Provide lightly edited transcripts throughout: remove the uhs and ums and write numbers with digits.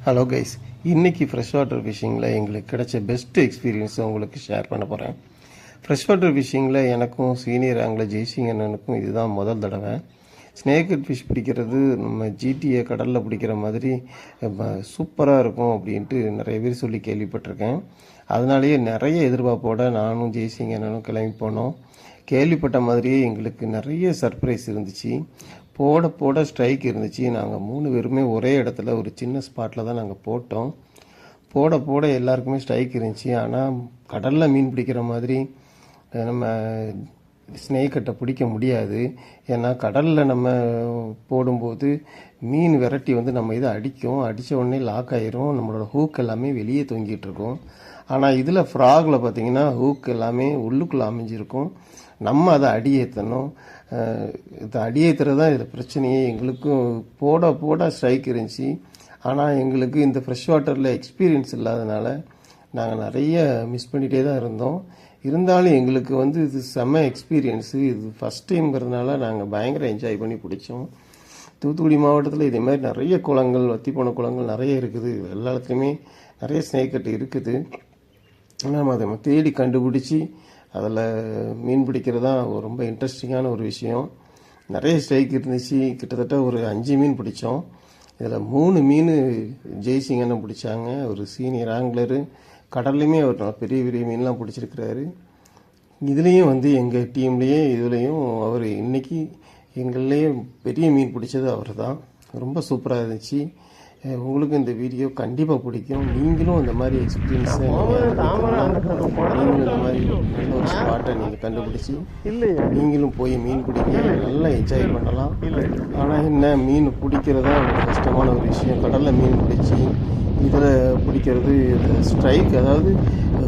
Hello guys, இன்றைக்கி fresh water ஃபிஷிங்கில் எங்களுக்கு கிடைச்ச பெஸ்ட் எக்ஸ்பீரியன்ஸை உங்களுக்கு ஷேர் பண்ண போகிறேன். ஃப்ரெஷ் வாட்டர் ஃபிஷிங்கில் எனக்கும் சீனியர் ஆங்கில் ஜெய்சிங் அண்ணனுக்கும் இதுதான் முதல் தடவை. ஸ்னேக்கட் ஃபிஷ் பிடிக்கிறது நம்ம ஜிடிஏ கடலில் பிடிக்கிற மாதிரி சூப்பராக இருக்கும் அப்படின்ட்டு நிறைய பேர் சொல்லி கேள்விப்பட்டிருக்கேன். அதனாலேயே நிறைய எதிர்பார்ப்போடு நானும் ஜெய்சிங் அண்ணனும் கிளம்பி போனோம். கேள்விப்பட்ட மாதிரியே எங்களுக்கு நிறைய சர்ப்ரைஸ் இருந்துச்சு. போட போட ஸ்ட்ரைக் இருந்துச்சு. நாங்கள் 3 பேருமே ஒரே இடத்துல ஒரு சின்ன ஸ்பாட்டில் தான் நாங்கள் போட்டோம். போட போட எல்லாருக்குமே ஸ்ட்ரைக் இருந்துச்சு. ஆனால் கடலில் மீன் பிடிக்கிற மாதிரி நம்ம ஸ்னேக்கட்டை பிடிக்க முடியாது. ஏன்னா கடலில் நம்ம போடும்போது மீன் விரட்டி நம்ம இதை அடித்த உடனே லாக் ஆகிரும். நம்மளோட ஹூக் எல்லாமே வெளியே தொங்கிட்டு இருக்கும். ஆனால் இதில் ஃப்ராகில் பார்த்திங்கன்னா ஹூக் எல்லாமே உள்ளுக்குள்ளே அமைஞ்சிருக்கும். நம்ம அதை அடியேற்றணும். இது அடியேற்றுறது தான் இதில் பிரச்சனையே. எங்களுக்கும் போட போட ஸ்ட்ரைக் இருந்துச்சு. ஆனால் எங்களுக்கு இந்த ஃப்ரெஷ் வாட்டரில் எக்ஸ்பீரியன்ஸ் இல்லாதனால நாங்கள் நிறைய மிஸ் பண்ணிகிட்டே தான் இருந்தோம். இருந்தாலும் எங்களுக்கு இது செம்ம எக்ஸ்பீரியன்ஸு. இது ஃபஸ்ட் டைம்ங்கிறதுனால நாங்கள் பயங்கர என்ஜாய் பண்ணி பிடிச்சோம். தூத்துக்குடி மாவட்டத்தில் இதே மாதிரி நிறைய குளங்கள், வத்திப்போன குளங்கள் நிறைய இருக்குது. எல்லா இடத்துலையுமே நிறைய ஸ்னேக்கட் இருக்குது. நம்ம அதை தேடி கண்டுபிடிச்சி அதில் மீன் பிடிக்கிறது தான் ரொம்ப இன்ட்ரெஸ்டிங்கான ஒரு விஷயம். நிறைய ஸ்ட்ரைக் இருந்துச்சு. கிட்டத்தட்ட ஒரு 5 மீன் பிடிச்சோம். இதில் 3 மீன் ஜெய்சிங் அண்ணன் பிடிச்சாங்க. ஒரு சீனியர் ஆங்கிலரு. கடல்லையுமே அவர் பெரிய பெரிய மீன்லாம் பிடிச்சிருக்கிறாரு. இதுலேயும் எங்கள் டீம்லேயே இதுலேயும் அவர் இன்றைக்கி எங்கள்லேயே பெரிய மீன் பிடிச்சது அவர் தான். ரொம்ப சூப்பராக இருந்துச்சு. உங்களுக்கு இந்த வீடியோ கண்டிப்பாக பிடிக்கும். நீங்களும் இந்த மாதிரி எக்ஸ்பீரியன்ஸை நீங்களும் இந்த மாதிரி நல்ல ஒரு ஸ்பாட்டை நீங்கள் கண்டுபிடிச்சி நீங்களும் போய் மீன் பிடிக்க நல்லா என்ஜாய் பண்ணலாம். ஆனால் என்ன, மீன் பிடிக்கிறதா கஷ்டமான ஒரு விஷயம். கடலில் மீன் பிடிச்சி இதில் பிடிக்கிறது ஸ்ட்ரைக், அதாவது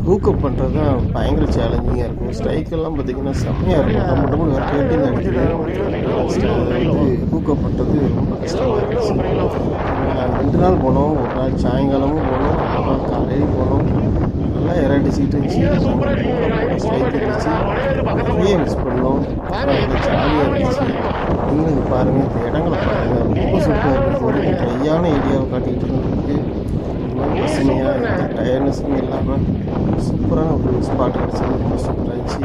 ஹூக்கப் பண்ணுறது தான் பயங்கர சேலஞ்சிங்காக இருக்கும். ஸ்ட்ரைக்கெல்லாம் பார்த்திங்கன்னா செம்மையாக இருக்கும். நம்ம வேறு கேட்டு ஹூக்கப் பண்ணுறது ரொம்ப கஷ்டமாக இருந்துச்சு. 2 நாள் போனோம். ஒரு நாள் சாயங்காலமும் போனோம், ஒரு நாள் காலையில் போனோம். நல்லா இறடிச்சிக்கிட்டு இருந்துச்சு. ஸ்ட்ரைக் இருந்துச்சு. நிறைய மிஸ் பண்ணோம். ஜாலியாக இருந்துச்சு. நீங்களும் இது பாருங்கள், இந்த இடங்களை பாருங்கள், ரொம்ப சூப்பராக இருக்குது. ஒரு ட்ரையான ஏரியாவை காட்டிக்கிட்டு இருந்ததுக்கு பசுமையாக எந்த டயர்னஸுமே இல்லாமல் சூப்பரான ஒரு ஸ்பாட் கிடச்சது. ரொம்ப சூப்பராக இருந்துச்சு.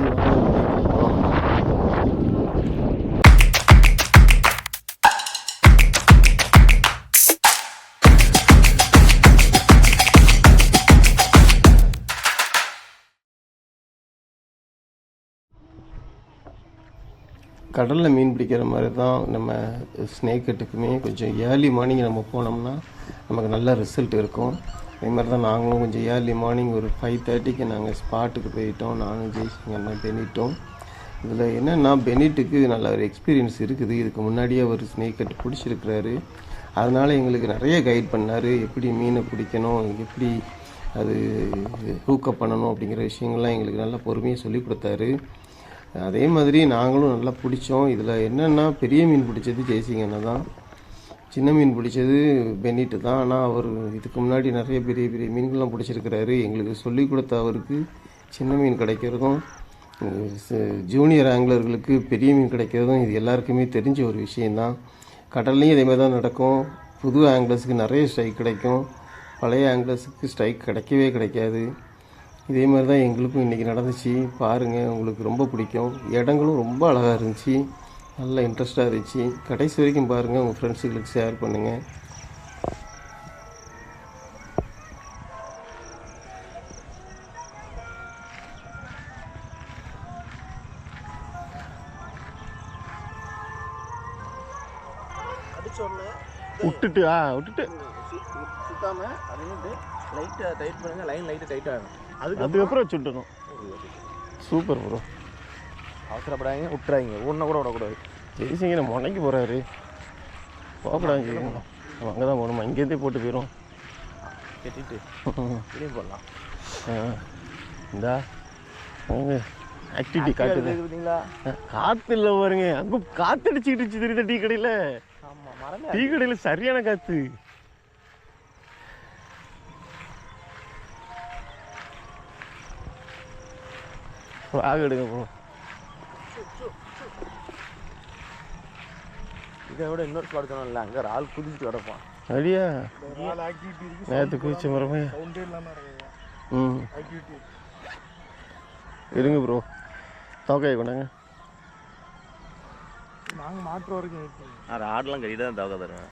கடலில் மீன் பிடிக்கிற மாதிரி தான் நம்ம ஸ்னேக்கட்டுக்குமே கொஞ்சம் ஏர்லி மார்னிங் நம்ம போனோம்னா நமக்கு நல்ல ரிசல்ட் இருக்கும். அதே மாதிரி தான் நாங்களும் கொஞ்சம் ஏர்லி மார்னிங் ஒரு 5:30க்கு நாங்கள் ஸ்பாட்டுக்கு போயிட்டோம். நானும் ஜெய்சிங் அண்ணன் பெனிட்டோம். இதில் என்னென்னா, பெனிட்டுக்கு நல்ல ஒரு எக்ஸ்பீரியன்ஸ் இருக்குது. இதுக்கு முன்னாடியே அவர் ஸ்னேக்கட் பிடிச்சிருக்கிறாரு. அதனால் எங்களுக்கு நிறைய கைட் பண்ணார். எப்படி மீனை பிடிக்கணும், எப்படி அது ஹூக்கப் பண்ணணும் அப்படிங்கிற விஷயங்கள்லாம் எங்களுக்கு நல்லா பொறுமையாக சொல்லி கொடுத்தாரு. அதே மாதிரி நாங்களும் நல்லா பிடிச்சோம். இதில் என்னென்னா, பெரிய மீன் பிடிச்சது ஜெய்சிங் அண்ணன் தான், சின்ன மீன் பிடிச்சது பெனிட்டு தான். ஆனால் அவர் இதுக்கு முன்னாடி நிறைய பெரிய பெரிய மீன்கள்லாம் பிடிச்சிருக்கிறாரு. எங்களுக்கு சொல்லி கொடுத்த அவருக்கு சின்ன மீன் கிடைக்கிறதும் ஜூனியர் ஆங்கிலர்களுக்கு பெரிய மீன் கிடைக்கிறதும் இது எல்லாருக்குமே தெரிஞ்ச ஒரு விஷயந்தான். கடல்லையும் இதே மாதிரி தான் நடக்கும். புது ஆங்கிலர்ஸுக்கு நிறைய ஸ்ட்ரைக் கிடைக்கும், பழைய ஆங்கிலர்ஸுக்கு ஸ்ட்ரைக் கிடைக்கவே கிடைக்காது. இதே மாதிரி தான் எங்களுக்கும் இன்றைக்கி நடந்துச்சு. பாருங்கள், உங்களுக்கு ரொம்ப பிடிக்கும். இடங்களும் ரொம்ப அழகாக இருந்துச்சு, நல்ல இன்ட்ரெஸ்டாக இருந்துச்சு. கடைசி வரைக்கும் பாருங்கள், உங்கள் ஃப்ரெண்ட்ஸுங்களுக்கு ஷேர் பண்ணுங்கள். விட்டுட்டு சுத்தாமல் அதை லைட்டாக டைட் பண்ணுங்கள். லைன் லைட்டாக டைட்டாக ஆகும். அதுக்கப்புறம் வச்சுட்டணும். Super bro. அவசரப்படாங்க, விட்டுறாங்க. ஒன்றை கூட விடக்கூடாது. ஜெய்சிங் நம்ம முனைக்கு போகிறாரு, போகக்கூடாது. நம்ம அங்கே தான் போகணுமா? இங்கேருந்தே போட்டு போயிடும். கட்டிட்டு இதே போடலாம். இந்தா அவங்க ஆக்டிவிட்டி காட்டுது. காற்று இல்லை பாருங்க, அங்கே காற்று அடிச்சுக்கிட்டு தெரியுது டீ கடையில். ஆமாம், டீ கடையில் சரியான காற்று. ஆக எடுங்க ப்ரோ. இதை விட இன்னொரு ஸ்பாட் இல்லை, அங்கே ஆள் குதிச்சுட்டு கிடப்பான். அப்படியா? நாலு ஆக்டிவிட்டி இருக்கு. நேற்று குதிச்ச மரமே. சவுண்டே இல்லாமல் நடக்குது ம் ஆக்டிவிட்டி. இருங்க ப்ரோ, தோக்கையை கொண்டாங்க. நாங்கள் மாற்று வரைக்கும் வெயிட் பண்ணுவோம். ஆடெல்லாம் கட்டிட்டு தான் தவக்க தருவேன்.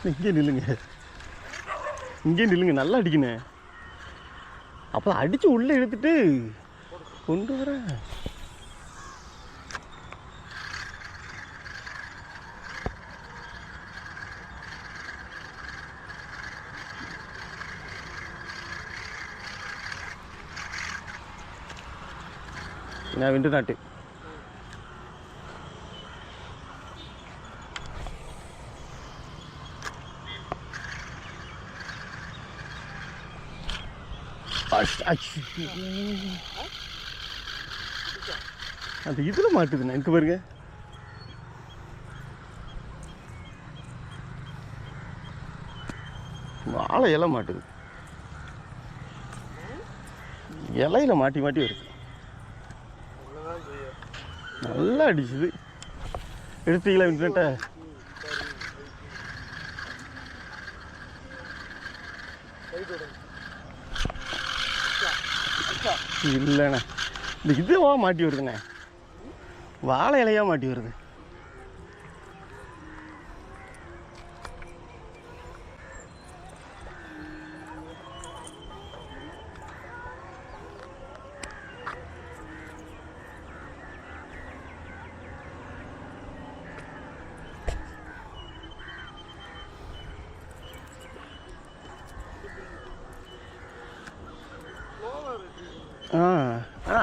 இங்கே நில்லுங்க, இங்கே நில்லுங்க, நல்லா அடிக்கணும். அப்போ அடித்து உள்ளே எடுத்துட்டு கொண்டு வரேன். நான் வெண்டு நாட்டு அந்த இதில் மாட்டுதுண்ணா, இங்கே பாருங்க. வாழை இலை மாட்டுது, இலையில மாட்டி மாட்டி வருது. நல்லா அடிச்சுது. எடுத்தீங்களா இன்டர்நெட்டை? இல்லைண்ணே, இந்த இதுவா மாட்டி வருதுண்ணே, வாழை இலையா மாட்டி வருது.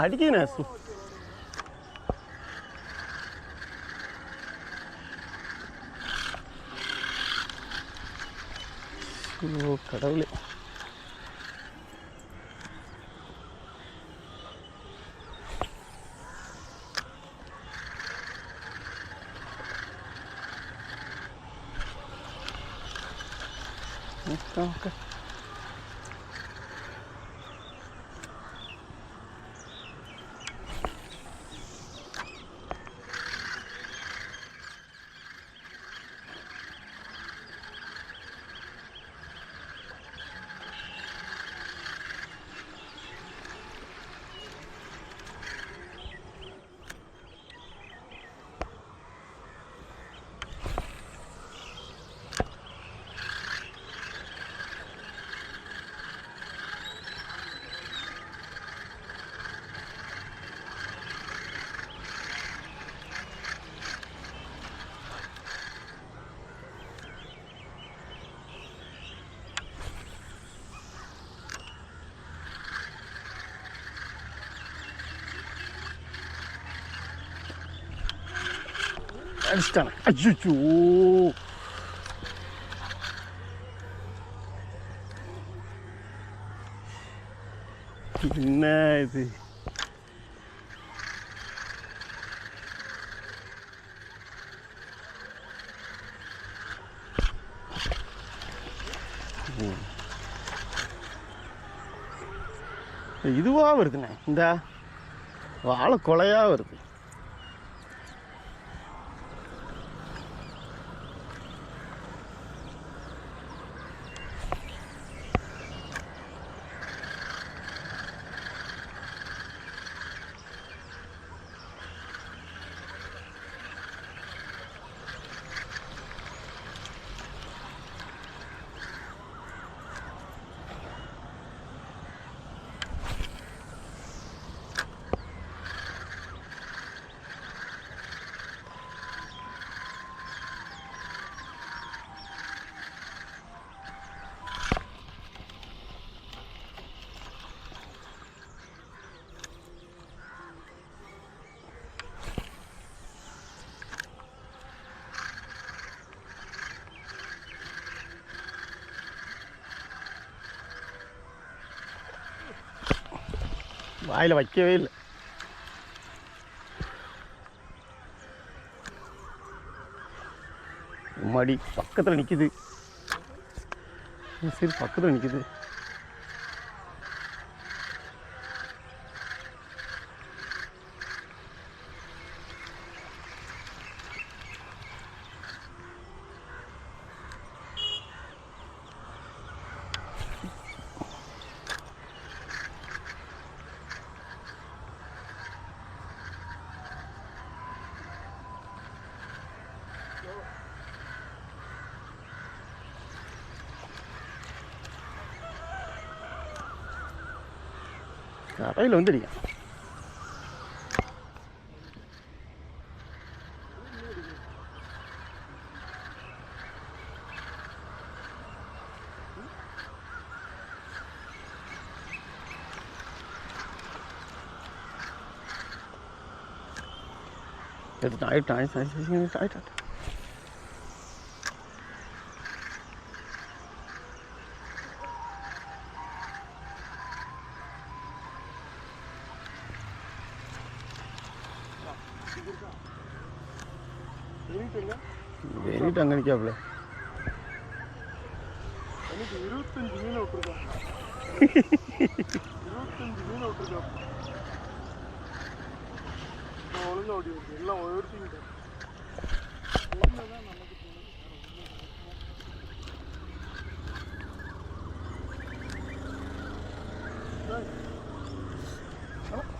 அடிக்கண்ணே. ஓ கடவுளே. ஓகே. அடிச்சிட்டானே. அச்சோ, என்ன இது? இதுவா வருதுண்ணே, இந்த வாழை கொலையா வருது. வாயில் வைக்கவே இல்லை. மடி பக்கத்தில் நிற்கிது. சரி, பக்கத்தில் நிற்கிது. கரையில் வந்துடுங்க. ஆயிட்டான். வெறிட்டு அங்கே நிற்காப்புல. எனக்கு 25 மீன் விட்டுருக்காங்க. 25 மீன் விட்டுருக்காங்க. ஒழுங்கா ஓடி வருது, எல்லாம் ஒருத்திக்கிட்டேன். நமக்கு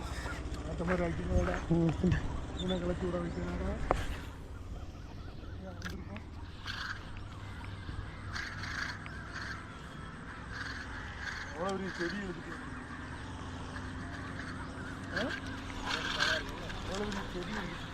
அந்த மாதிரி ஆக்கினோட மீனை கலச்சி விட வைக்கிறனாடா. அவ்வளோ பெரிய செடி எடுத்துட்டு அவ்வளோ பெரிய செடி எடுத்துட்டு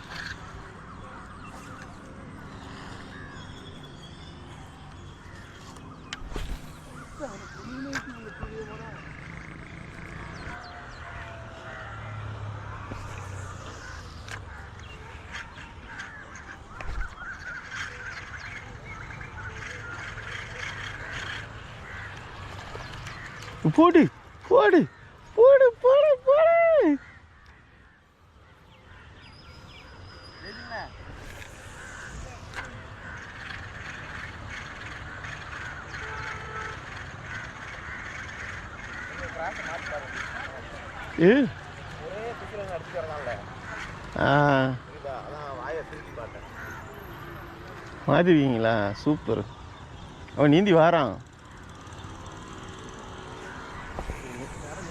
போடு போடு போடு போடு போடு. ஏ ஒரே பிசில் அடிச்சு வரலாம்ல ஆ அதான் வாயை திருப்பி பார்த்தேன். மாற்றிருக்கீங்களா? சூப்பர். அவன் நீந்தி வாரான்.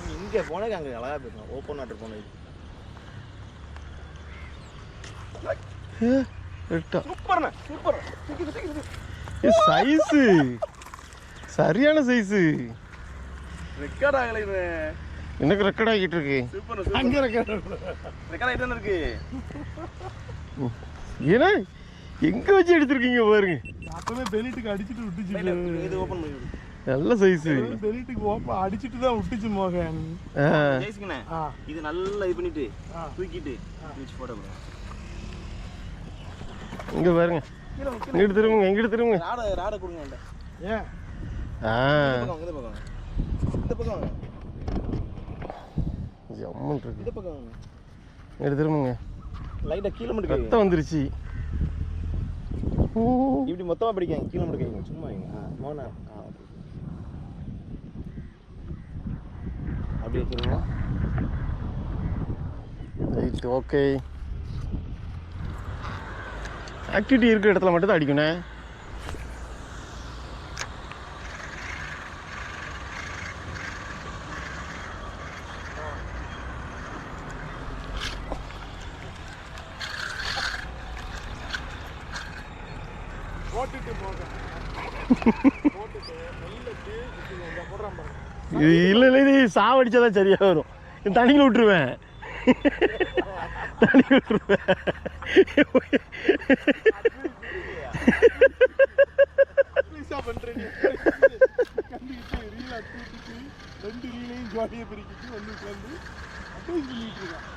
நீங்கள் இங்கே போனதுக்கு அங்கே அழகாக போயிருக்கோம். ஓப்பன் வாட்டர் போனது சூப்பர்ண்ணே, சூப்பர். சைஸு சரியான சைஸு. ரெக்கார்ட் ஆகலை இது. எனக்கு ரெக்கார்ட் ஆகிட்டு இருக்கு. சூப்பர். அங்கே ரெக்கார்ட் ஆகிட்டு தானே இருக்கு. ஏன்னா எங்கே வச்சு எடுத்துருக்கீங்க பாருங்க. அப்பவே பெலிட்டுக்கு அடிச்சுட்டு விட்டுச்சு. இது ஓப்பன் பண்ணி விடு. நல்ல சைஸு. பெலிட்டுக்கு ஓப்பன் அடிச்சுட்டு தான் விட்டுச்சு மோகன். ஜெயிச்சுங்கண்ணே. இது நல்லா இது பண்ணிட்டு தூக்கிட்டு வச்சு போட போகிறேன். இங்கே பாருங்க. இங்கிட்டு திரும்புங்க, இங்கிட்டு திரும்புங்க. ராடை கொடுங்க என்கிட்ட. ஏன் இந்த பக்கம் இந்த பக்கம் வாங்க. ஜம்முன் இருக்கு. இந்த பக்கம் வாங்க. இங்கிட்டு திரும்புங்க. லைட்டாக கீழே மட்டும் ரத்தம் வந்துருச்சு. இப்படி மொத்தமாக பிடிக்காங்க. கீழே மட்டும் கைங்க. சும்மா வைங்க. மோனா அப்படி வச்சுருங்க. Right, okay. ஆக்டிவிட்டி இருக்கிற இடத்துல மட்டும் தான் அடிக்கணும். போட்டுட்டு மோகன் போட்டுட்டு நல்லது போடுறான் பாருங்க. இல்லை இல்லை, இது சாவடிச்சாதான் சரியாக வரும். இது தண்ணியில் விட்டுருவேன். தண்ணி விட்டுருவேன். பண்றீங்க கண்டுக்கிட்டு ரீலா தூக்கிட்டு 2 ரீலையும் ஜாலியாக பிரிக்கிட்டு வந்து உட்காந்து அட்வைஸ் பண்ணிட்டு இருக்கான்.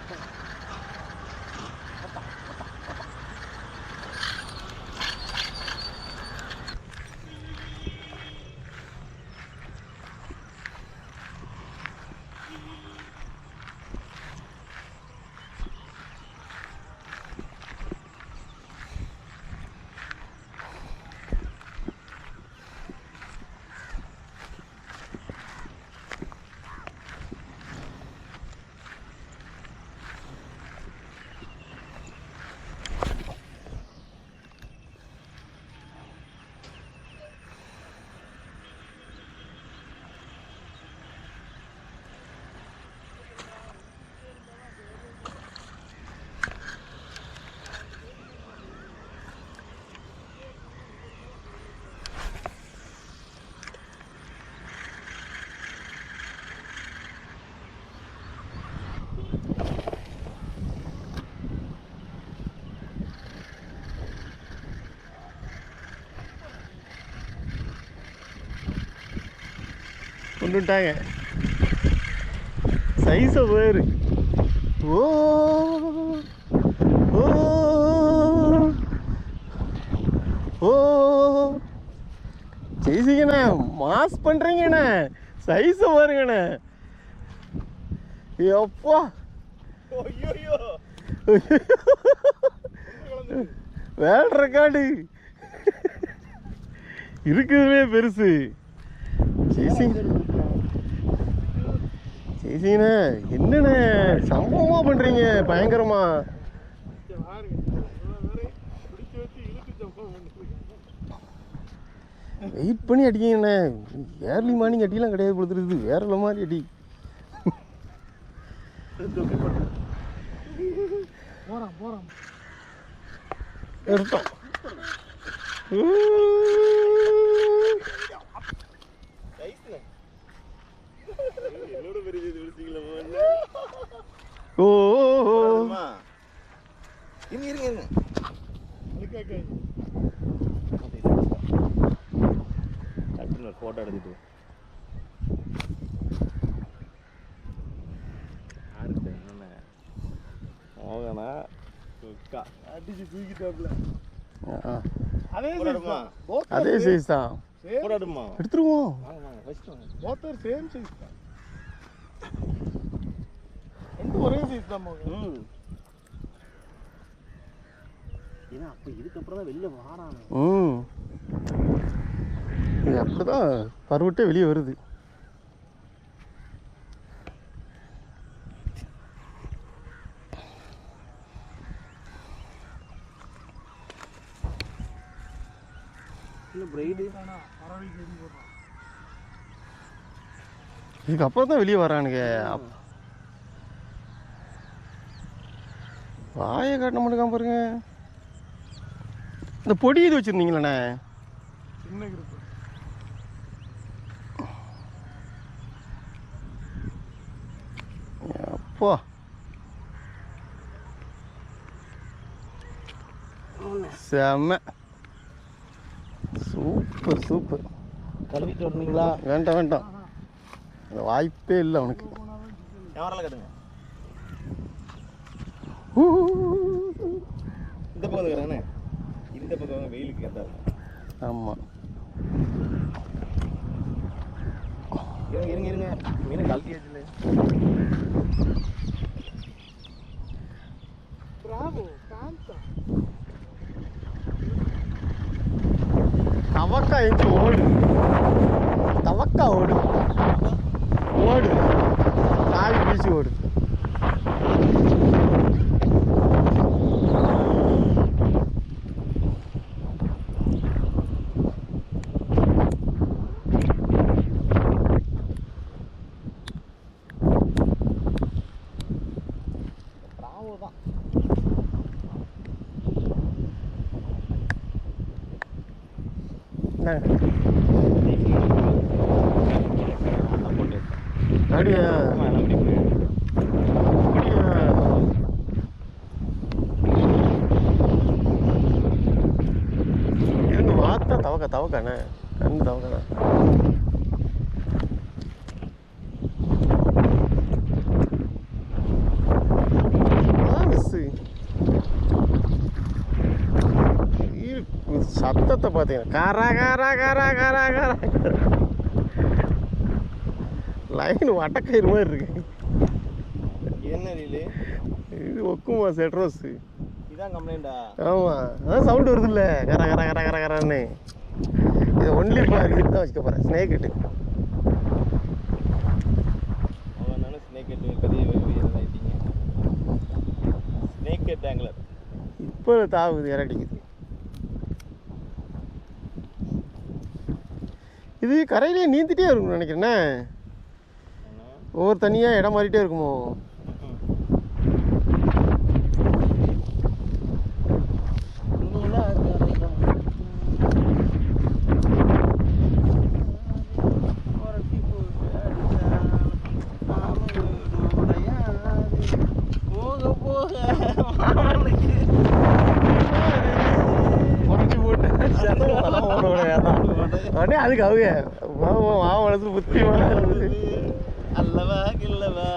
கொண்டுட்டாங்க. சைஸை வேறு. ஓ ஓ ஓ ஜெயிச்சிங்கண்ணே, மாஸ் பண்ணுறீங்கண்ணே. சைஸை பாருங்கண்ணே. எப்பா வேர்ல்ட் ரெக்கார்டு இருக்குதுமே பெருசு. ஜெய்சிங்கண்ணே, என்னண்ணே சம்பவமா பண்றீங்க? பயங்கரமா வெயிட் பண்ணி அடிக்கீங்கண்ணே. ஏர்லி மார்னிங் அடிலாம் கிடையாது கொடுத்துருது. வேற மாதிரி அடி. போறான் எடுத்தோம். ஓ இருங்க போட்டோ எடுத்துட்டு மோகனா அடிச்சு தூக்கிட்டாப்ல. அதே சைஸ் தான். போடாடுமா எடுத்துருவோம். போத்தர் சேம் சைஸ் தான். ரெண்டு ஒரே சைஸ் தான் மோகன். ஏன்னா அப்போ இதுக்கப்புறம் தான் வெளில வாரானே. இது அப்படிதான் பருவட்டே வெளியே வருது. இன்னும் பிரைடு பறவைக்கு எது போடுறான் இதுக்கப்புறம் தான் வெளியே வரானுங்க. வாயை காட்ட மாட்டேங்க பாருங்க. இந்த பொடி இது வச்சுருந்தீங்களண்ணே? சின்ன கிருப்பு அப்போ செம்ம சூப்பர் சூப்பர். கழுவிட்டு வரணுங்களா? வேண்டாம் வேண்டாம், அந்த வாய்ப்பே இல்லை அவனுக்கு. கேமரால கட்டுங்க. ஊ. இந்த பக்கம் இருக்கிறானே, இந்த பக்கம் வெயிலுக்கு கேட்டா. ஆமாம், இருங்க இருங்க இருங்க, மீன் கழட்டியாச்சுல. பிராவோ காந்தா தவக்கா எஞ்சி ஓடு, தவக்கா ஓடு ஓடு, தாவி வீசி ஓடு. பிராவோ தான். அப்படியா? இருந்து பார்த்தா தவக்கா தவக்காண்ணே, கண் தவக்காண்ணே. சத்தத்தை பார்த்தீங்கன்னா காரா காரா காரா காரா காரா லைன் வட்டக்கயிறு மாதிரி இருக்கு. என்ன ரீலு? இது ஒக்குமா செட்ரோஸு. இதான் கம்ப்ளைண்டா? ஆமாம், அதான் சவுண்டு வருது இல்லை, கர கர கர கர கரன்னு. இதை ஒன்லி ஃபார் ஹிட் தான் வச்சுக்க போகிறேன், ஸ்னேக் ஹிட்டு. அவன் ஸ்னேக் ஹெட் கதையை ஆகிட்டீங்க. ஸ்னேக் ஹெட் ஆங்கிலர் இப்போ தாவுது, இறடிக்குது. இது கரையிலே நீந்திட்டே இருக்கும்னு நினைக்கிறேண்ணே. ஒவ்வொரு தனியாக இடம் மாறிட்டே இருக்குமோ? உடனே அதுக்கு அவங்க மாவன் மனசு புத்தியமாக இருந்தது அல்லவா இல்லவா